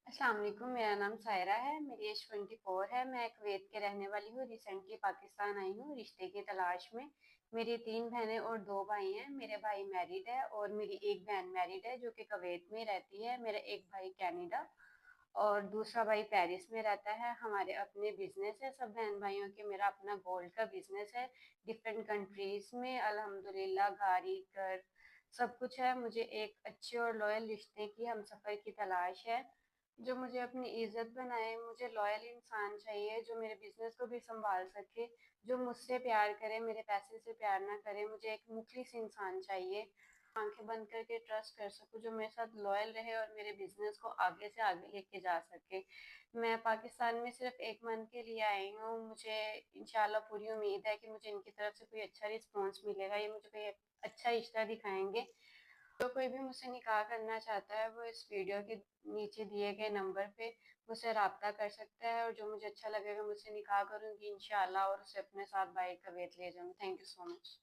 अस्सलाम वालेकुम। मेरा नाम सायरा है। मेरी एज 24 है। मैं कुवैत के रहने वाली हूँ। रिसेंटली पाकिस्तान आई हूँ रिश्ते की तलाश में। मेरी 3 बहनें और 2 भाई हैं। मेरे भाई मैरिड है और मेरी एक बहन मैरिड है जो कि कुवैत में रहती है। मेरा एक भाई कनाडा और दूसरा भाई पेरिस में रहता है। हमारे अपने बिजनेस है सब बहन भाइयों के। मेरा अपना गोल्ड का बिजनेस है डिफरेंट कंट्रीज में। अल्हम्दुलिल्लाह गाड़ी घर सब कुछ है। मुझे एक अच्छे और लॉयल रिश्ते की हम सफ़र की तलाश है जो मुझे अपनी इज्जत बनाए। मुझे लॉयल इंसान चाहिए जो मेरे बिजनेस को भी संभाल सके, जो मुझसे प्यार करे, मेरे पैसे से प्यार ना करे। मुझे एक मुखलिस इंसान चाहिए, आंखें बंद करके ट्रस्ट कर सकूं, जो मेरे साथ लॉयल रहे और मेरे बिजनेस को आगे से आगे लेके जा सके। मैं पाकिस्तान में सिर्फ 1 मंथ के लिए आई हूँ। मुझे इंशाल्लाह पूरी उम्मीद है कि मुझे इनकी तरफ से कोई अच्छा रिस्पॉन्स मिलेगा, ये मुझे कोई अच्छा रिश्ता दिखाएंगे। तो कोई भी मुझसे निकाह करना चाहता है वो इस वीडियो के नीचे दिए गए नंबर पे मुझसे रब्ता कर सकता है और जो मुझे अच्छा लगेगा मुझसे निकाह करूंगी इंशाल्लाह और उसे अपने साथ बाहर कुवैत ले जाऊंगी। Thank you so much.